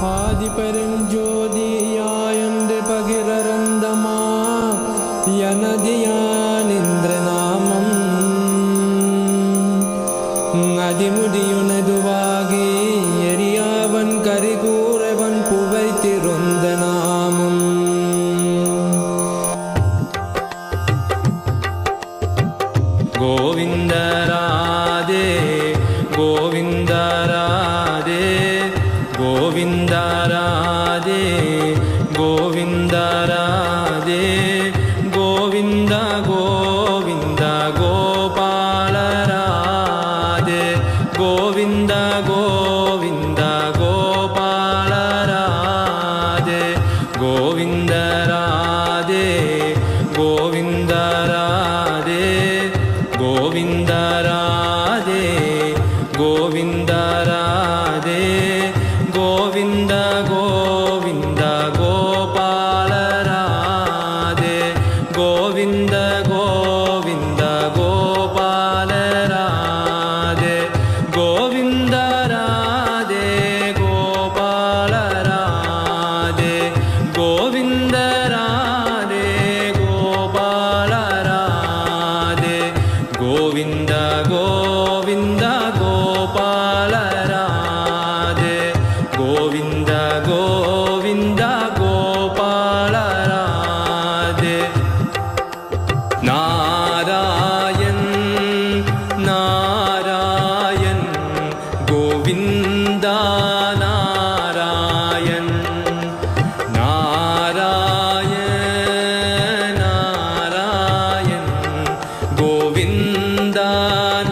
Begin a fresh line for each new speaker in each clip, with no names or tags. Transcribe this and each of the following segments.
ஆதிபெருஞ்சோதியாயன்று பகிரந்தமா யனதியானிந்திர நாமம் அதிமுடியுனதுவாகி எரியாவன் கரிகூறவன் புவைத்திருந்த நாமம் கோவிந்த ராதே கோவிந்த ராதே கோவிந்த ராதே கோவிந்த ராதே கோவிந்த கோவிந்த கோபால ராதே கோவிந்த கோவிந்த கோபால ராதே கோவிந்த ராதே கோவிந்த ராதே கோவிந்த ராதே கோவிந்த ராதே கோவிந்த கோவிந்த கோபால ராதே கோவிந்த கோவிந்த கோபால ராதே கோவிந்த ராதே கோபால ராதே கோவிந்த ராதே கோபால ராதே கோவிந்த கோவிந்த கோபால ராதே கோவிந்த கோவிந்த கோபால ராதே நாராயண் நாராயண் கோவிந்தா நாராயண் நாராயண் நாராயண் கோவிந்தா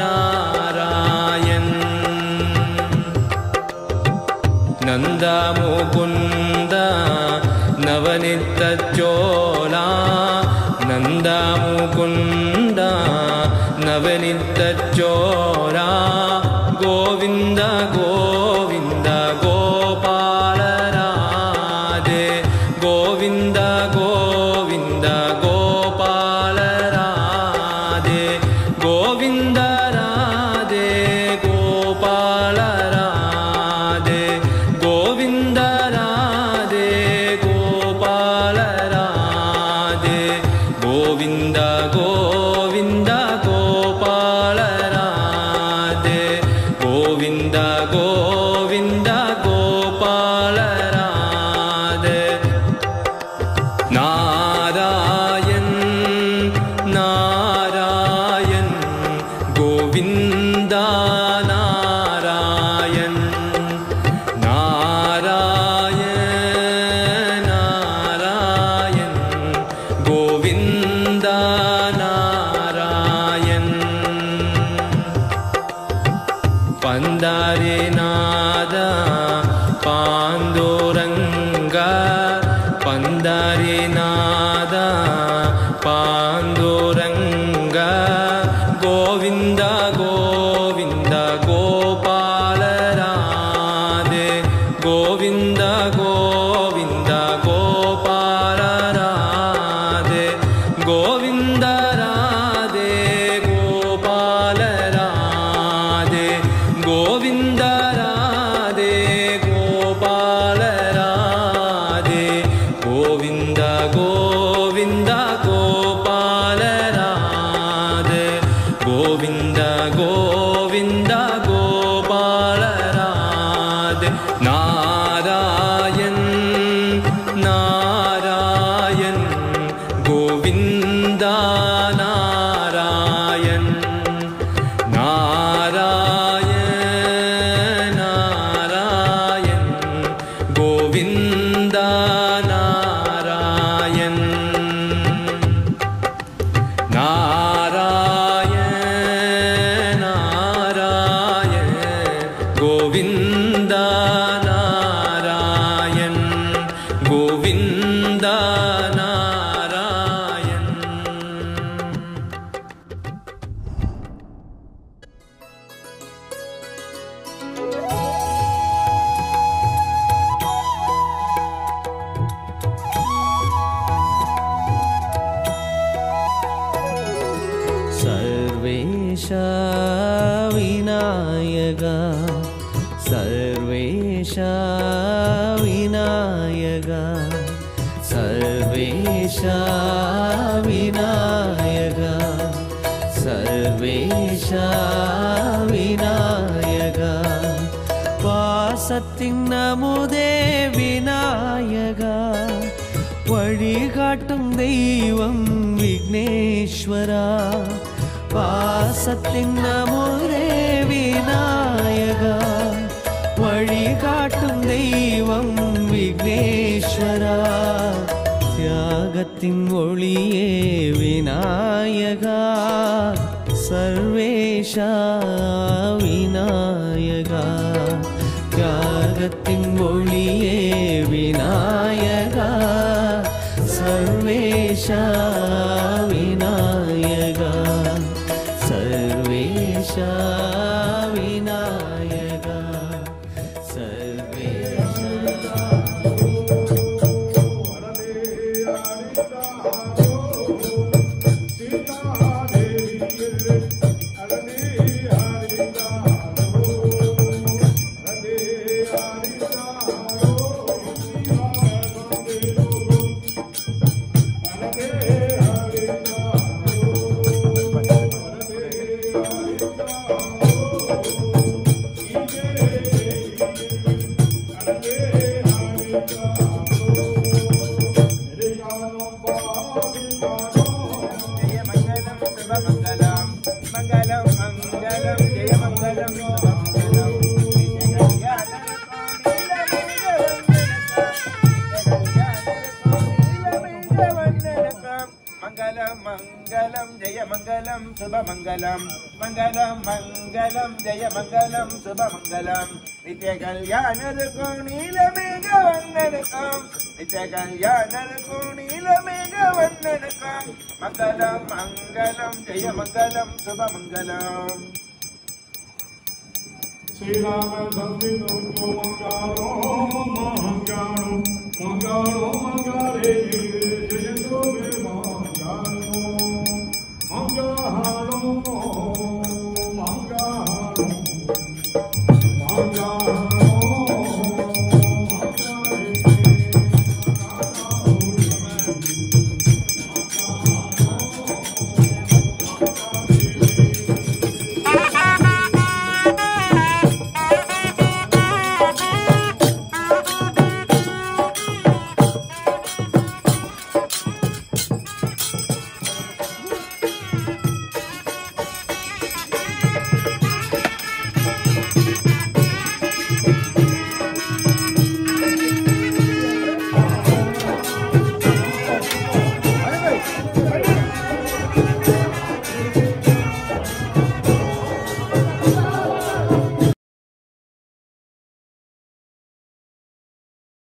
நாராயண் நந்த முகுந்த நவனித்த சோலா நந்த முகுந்த நவனித்த சோலா கோவிந்த கோவிந்த கோபால ராதே கோவிந்த கோவிந்த கோபால ராதே கோவிந்த ராதே கோபால ராதே கோவிந்த ராதே கோபால ராதே கோவிந்த கோவிந்த கோபால ராதே கோவிந்த கோவிந்த கோபால ராதே நாராயண் நாராயண் கோவிந்தா நாராயண் நாராயண் நாராயண் கோவிந்தா நாராயண் பந்தாரிநாத பாண்டுரங்க பந்தாரிநாத பாண்டுரங்க கோவிந்த கோவிந்த கோபால ராதே கோவிந்த கோவிந்த கோபால ராதே கோவிந்த ராதே கோபால ராதே கோவிந்த ராதே கோபால ராதே கோவிந்த கோவிந்த கோபால ராதே கோவிந்த கோவிந்த கோபால ராதே நாராயண் நாராயண் கோவிந்தா நாராயண் நாராயண் நாராயண் கோவிந்தா நாராயண் நாராயண் நாராயண் கோவிந்தா நாராயண் கோவிந்தா நாராயண்
सर्वेश विनायक
सर्वेशा विनायका सर्वेशा विनायका सर्वेशा विनायका வாசத்தின் அமுதே விநாயகா வழிகாட்டும் தெய்வம் விக்னேஸ்வரா வாசத்தின் அமுதே விநாயகா வழிகாட்டும் தெய்வம் விக்னேஸ்வரா தியாகத்தின் ஒளியே விநாயகா सर्वेशा विनायका त्यागतिन ओळिये विनायका सर्वेशा विनायका सर्वेशा विनायका सर्वेशा
मंगलम जय मंगलम शुभ मंगलम मंगलम मंगलम जय मंगलम शुभ मंगलम नित्य कल्याण नील मेघ वंदनकम नित्य कल्याण नील मेघ वंदनकम मंगलम मंगलम जय मंगलम शुभ मंगलम श्री राम संदिनो मंगलो मंगलो मंगलो मंगले जय सोमे मंगलो मंगलो मंगलो